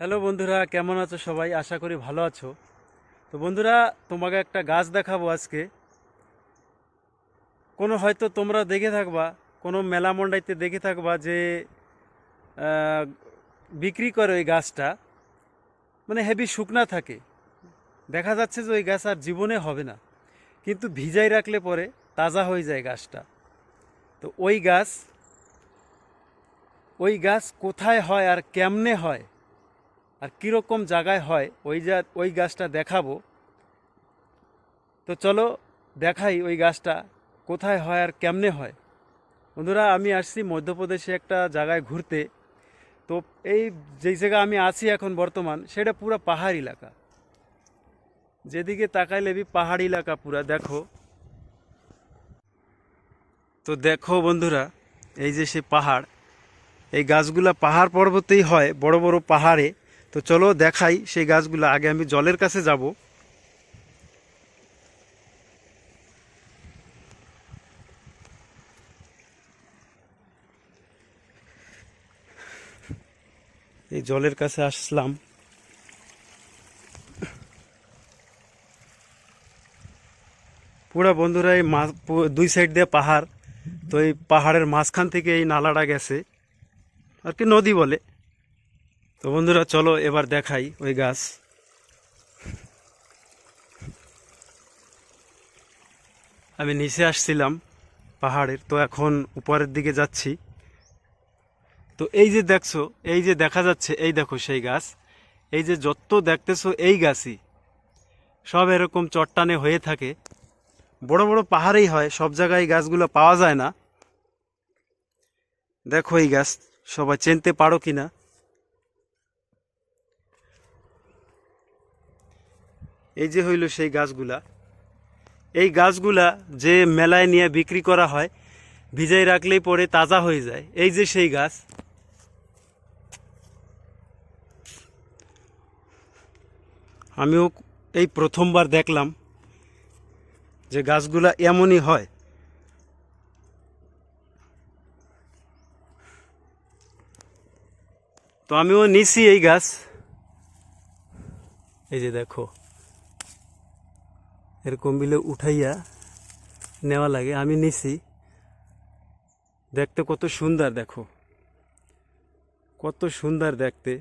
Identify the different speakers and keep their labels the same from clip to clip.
Speaker 1: Hello বন্ধুরা, কেমন আছো সবাই? আশা করি ভালো আছো। তো বন্ধুরা, তোমাকে একটা গাছ দেখাবো আজকে। কোনো হয়তো তোমরা দেখে থাকবা, কোনো মেলা মন্ডাইতে দেখে থাকবা যে আহ, বিক্রি করে ওই গাছটা, মানে হেভি শুকনা থাকে। দেখা যাচ্ছে যে ওই গাছ আর জীবনে হবে না, কিন্তু ভিজাই রাখলে পরে তাজা হয়ে যায় গাছটা। তো ওই গাছ কোথায় হয় আর কেমনে হয় আর কীরকম জায়গায় হয়, ওই গাছটা দেখাবো। তো চলো দেখাই ওই গাছটা কোথায় হয় আর কেমনে হয়। বন্ধুরা, আমি আসছি মধ্যপ্রদেশে একটা জায়গায় ঘুরতে। তো এই যেই জায়গা আমি আছি এখন বর্তমান, সেটা পুরো পাহাড় এলাকা। যেদিকে তাকাইলেবি পাহাড়ি এলাকা পুরা, দেখো। তো দেখো বন্ধুরা, এই যে সে পাহাড়, এই গাছগুলা পাহাড় পর্বতেই হয়, বড় বড় পাহাড়ে। তো চলো দেখাই সেই গাছগুলা। আগে আমি জলের কাছে যাব। এই জলের কাছে আসলাম। পুরা বন্ধুরা, এই দুই সাইড দিয়ে পাহাড়। তো এই পাহাড়ের মাঝখান থেকে এই নালাটা গেছে, আর কি নদী বলে। তো বন্ধুরা চলো এবার দেখাই ওই গাছ। আমি নিচে আসছিলাম পাহাড়ের, তো এখন উপরের দিকে যাচ্ছি। তো এই যে দেখছো, এই যে দেখা যাচ্ছে, এই দেখো সেই গাছ। এই যে যত দেখতেছো এই গাছই সব এরকম চট্টানে হয়ে থাকে। বড় বড় পাহাড়েই হয়, সব জায়গায় এই গাছগুলো পাওয়া যায় না। দেখো এই গাছ, সবাই চিনতে পারো কিনা। এই যে হইল সেই গাছগুলা। এই গাছগুলা যে মেলায় নিয়ে বিক্রি করা হয়, ভিজাই রাখলেই পরে তাজা হয়ে যায়। এই যে সেই গাছ। আমিও এই প্রথমবার দেখলাম যে গাছগুলা এমনই হয়। তো আমিও নিছি এই গাছ। এই যে দেখো, এরকম বিলে উঠাইয়া নেওয়া লাগে। আমি নিছি। দেখতে কত সুন্দর, দেখো কত সুন্দর দেখতে।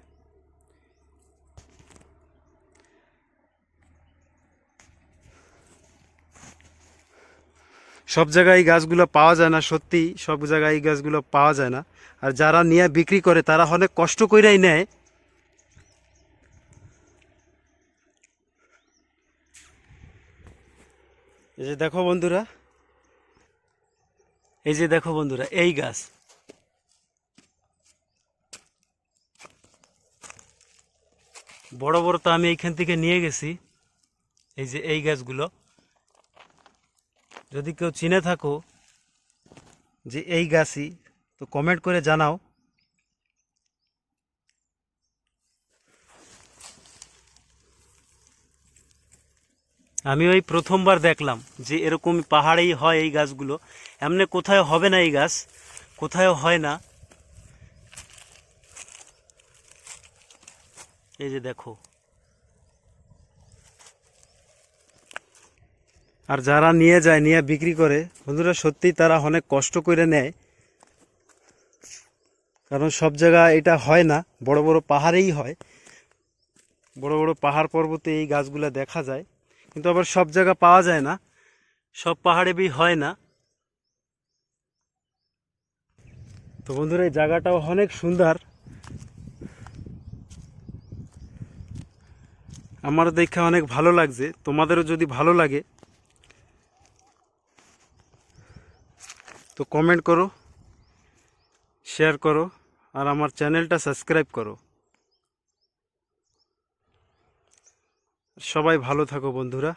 Speaker 1: সব জায়গায় এই গাছগুলো পাওয়া যায় না, সত্যি সব জায়গায় এই গাছগুলো পাওয়া যায় না। আর যারা নিয়ে বিক্রি করে তারা অনেক কষ্ট কইরাই নেয়। এই যে দেখো বন্ধুরা, এই যে দেখো বন্ধুরা, এই গাছ। বড় বড় তো আমি এইখান থেকে নিয়ে গেছি। এই যে এই গাছগুলো, যদি কেউ চিনে থাকো যে এই গাছই, তো কমেন্ট করে জানাও। আমি ওই প্রথমবার দেখলাম যে এরকম পাহাড়েই হয় এই গাছগুলো। এমনি কোথায় হবে না এই গাছ, কোথায় হয় না। এই যে দেখো। আর যারা নিয়ে যায়, নিয়ে বিক্রি করে, বন্ধুরা সত্যি তারা অনেক কষ্ট করে নেয়। কারণ সব জায়গায় এটা হয় না, বড় বড় পাহাড়েই হয়। বড় বড় পাহাড় পর্বতে এই গাছগুলো দেখা যায়, কিন্তু আবার সব জায়গা পাওয়া যায় না, সব পাহাড়ে বি হয় না। তো বন্ধুরা, এই জায়গাটাও অনেক সুন্দর। আমার দেখে অনেক ভালো লাগছে। তোমাদেরও যদি ভালো লাগে তো কমেন্ট করো, শেয়ার করো, আর আমার চ্যানেলটা সাবস্ক্রাইব করো। সবাই ভালো থাকো বন্ধুরা।